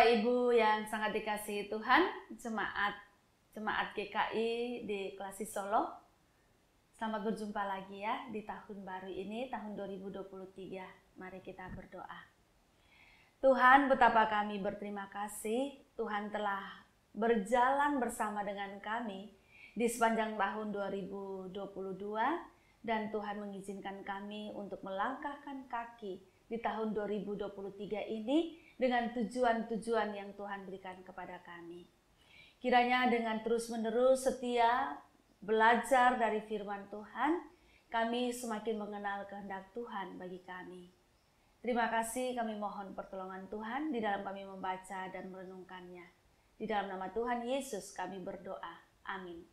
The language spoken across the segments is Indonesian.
Bapak Ibu yang sangat dikasihi Tuhan, jemaat GKI di Klasi Solo. Selamat berjumpa lagi ya di tahun baru ini, tahun 2023. Mari kita berdoa. Tuhan, betapa kami berterima kasih Tuhan telah berjalan bersama dengan kami di sepanjang tahun 2022 dan Tuhan mengizinkan kami untuk melangkahkan kaki di tahun 2023 ini dengan tujuan-tujuan yang Tuhan berikan kepada kami. Kiranya dengan terus-menerus setia belajar dari firman Tuhan, kami semakin mengenal kehendak Tuhan bagi kami. Terima kasih, kami mohon pertolongan Tuhan di dalam kami membaca dan merenungkannya. Di dalam nama Tuhan Yesus kami berdoa. Amin.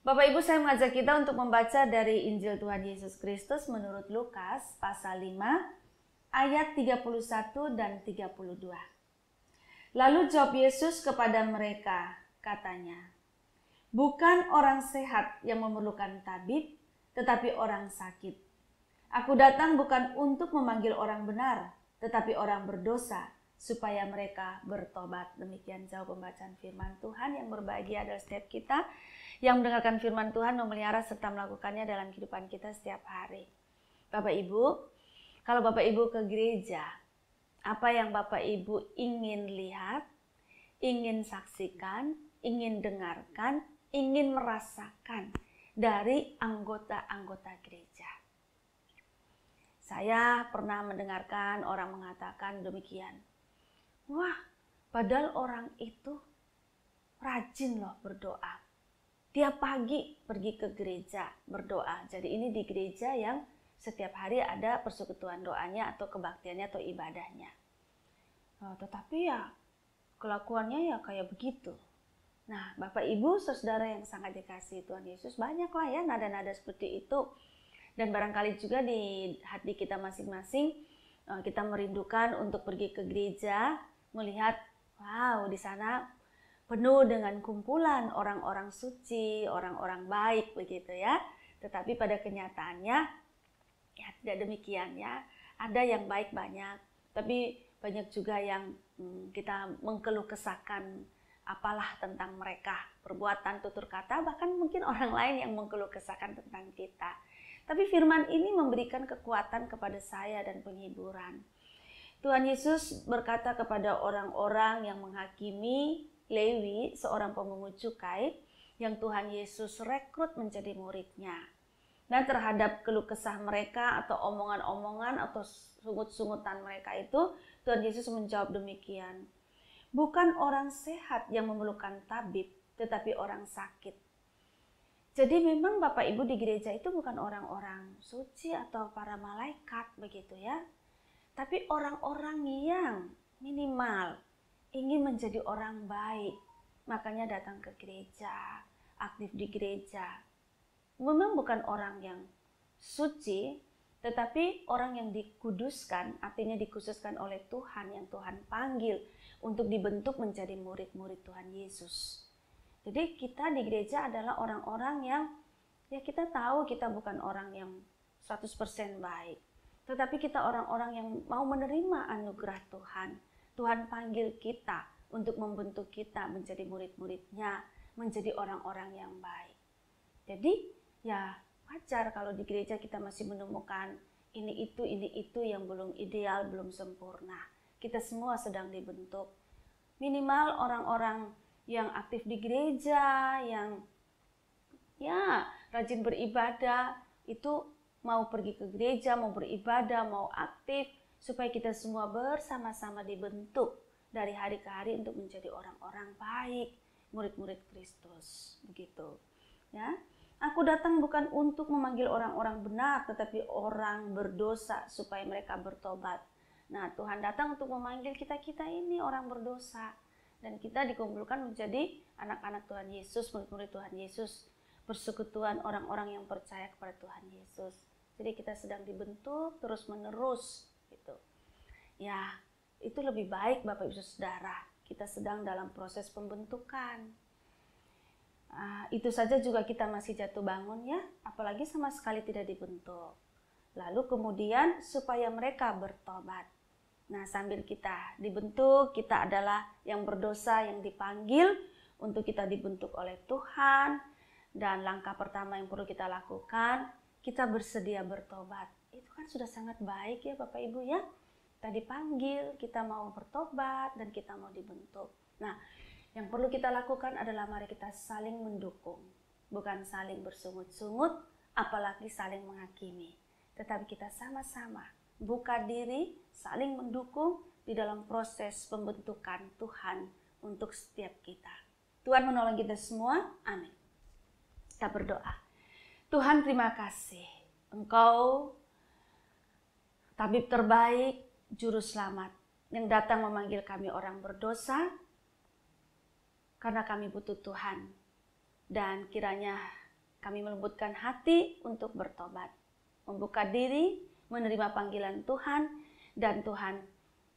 Bapak Ibu, saya mengajak kita untuk membaca dari Injil Tuhan Yesus Kristus menurut Lukas pasal 5 ayat 31 dan 32. Lalu jawab Yesus kepada mereka, katanya, "Bukan orang sehat yang memerlukan tabib, tetapi orang sakit. Aku datang bukan untuk memanggil orang benar, tetapi orang berdosa, supaya mereka bertobat." Demikian jauh pembacaan firman Tuhan. Yang berbahagia adalah setiap kita yang mendengarkan firman Tuhan, memelihara serta melakukannya dalam kehidupan kita setiap hari. Bapak Ibu, kalau Bapak Ibu ke gereja, apa yang Bapak Ibu ingin lihat, ingin saksikan, ingin dengarkan, ingin merasakan dari anggota-anggota gereja? Saya pernah mendengarkan orang mengatakan demikian. Wah, padahal orang itu rajin loh berdoa. Tiap pagi pergi ke gereja berdoa. Jadi ini di gereja yang setiap hari ada persekutuan doanya atau kebaktiannya atau ibadahnya. Tetapi ya kelakuannya ya kayak begitu. Nah, Bapak Ibu saudara yang sangat dikasihi Tuhan Yesus, banyaklah ya nada-nada seperti itu. Dan barangkali juga di hati kita masing-masing kita merindukan untuk pergi ke gereja, melihat wow di sana penuh dengan kumpulan orang-orang suci, orang-orang baik begitu ya. Tetapi pada kenyataannya ya tidak demikian ya. Ada yang baik banyak, tapi banyak juga yang kita mengkeluh kesahkan apalah tentang mereka, perbuatan, tutur kata, bahkan mungkin orang lain yang mengkeluh kesahkan tentang kita. Tapi firman ini memberikan kekuatan kepada saya dan penghiburan. Tuhan Yesus berkata kepada orang-orang yang menghakimi Lewi, seorang pemungut cukai, yang Tuhan Yesus rekrut menjadi muridnya. Dan terhadap keluh kesah mereka atau omongan-omongan atau sungut-sungutan mereka itu, Tuhan Yesus menjawab demikian. Bukan orang sehat yang memerlukan tabib, tetapi orang sakit. Jadi memang Bapak Ibu di gereja itu bukan orang-orang suci atau para malaikat begitu ya. Tapi orang-orang yang minimal ingin menjadi orang baik. Makanya datang ke gereja, aktif di gereja. Memang bukan orang yang suci, tetapi orang yang dikuduskan, artinya dikhususkan oleh Tuhan, yang Tuhan panggil untuk dibentuk menjadi murid-murid Tuhan Yesus. Jadi kita di gereja adalah orang-orang yang, ya kita tahu kita bukan orang yang 100% baik. Tetapi kita orang-orang yang mau menerima anugerah Tuhan. Tuhan panggil kita untuk membentuk kita menjadi murid-muridnya, menjadi orang-orang yang baik. Jadi ya wajar kalau di gereja kita masih menemukan ini itu yang belum ideal, belum sempurna. Kita semua sedang dibentuk. Minimal orang-orang yang aktif di gereja, yang ya rajin beribadah, itu mau pergi ke gereja, mau beribadah, mau aktif, supaya kita semua bersama-sama dibentuk dari hari ke hari untuk menjadi orang-orang baik, murid-murid Kristus. Begitu ya. Aku datang bukan untuk memanggil orang-orang benar, tetapi orang berdosa supaya mereka bertobat. Nah, Tuhan datang untuk memanggil kita-kita ini orang berdosa. Dan kita dikumpulkan menjadi anak-anak Tuhan Yesus, murid-murid Tuhan Yesus, persekutuan orang-orang yang percaya kepada Tuhan Yesus. Jadi kita sedang dibentuk terus-menerus gitu. Ya, itu lebih baik Bapak Ibu Saudara. Kita sedang dalam proses pembentukan. Itu saja juga kita masih jatuh bangun ya, apalagi sama sekali tidak dibentuk. Lalu kemudian supaya mereka bertobat. Nah, sambil kita dibentuk, kita adalah yang berdosa, yang dipanggil untuk kita dibentuk oleh Tuhan. Dan langkah pertama yang perlu kita lakukan, kita bersedia bertobat. Itu kan sudah sangat baik ya Bapak Ibu ya. Kita dipanggil, kita mau bertobat, dan kita mau dibentuk. Nah, yang perlu kita lakukan adalah mari kita saling mendukung. Bukan saling bersungut-sungut, apalagi saling menghakimi. Tetapi kita sama-sama buka diri, saling mendukung di dalam proses pembentukan Tuhan untuk setiap kita. Tuhan menolong kita semua, amin. Kita berdoa. Tuhan, terima kasih. Engkau tabib terbaik, juru selamat, yang datang memanggil kami orang berdosa, karena kami butuh Tuhan. Dan kiranya kami melembutkan hati untuk bertobat, membuka diri, menerima panggilan Tuhan, dan Tuhan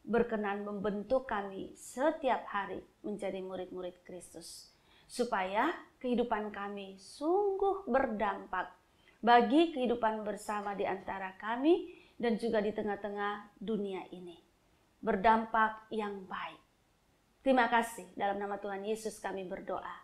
berkenan membentuk kami setiap hari menjadi murid-murid Kristus. Supaya kehidupan kami sungguh berdampak bagi kehidupan bersama di antara kami dan juga di tengah-tengah dunia ini. Berdampak yang baik. Terima kasih, dalam nama Tuhan Yesus kami berdoa.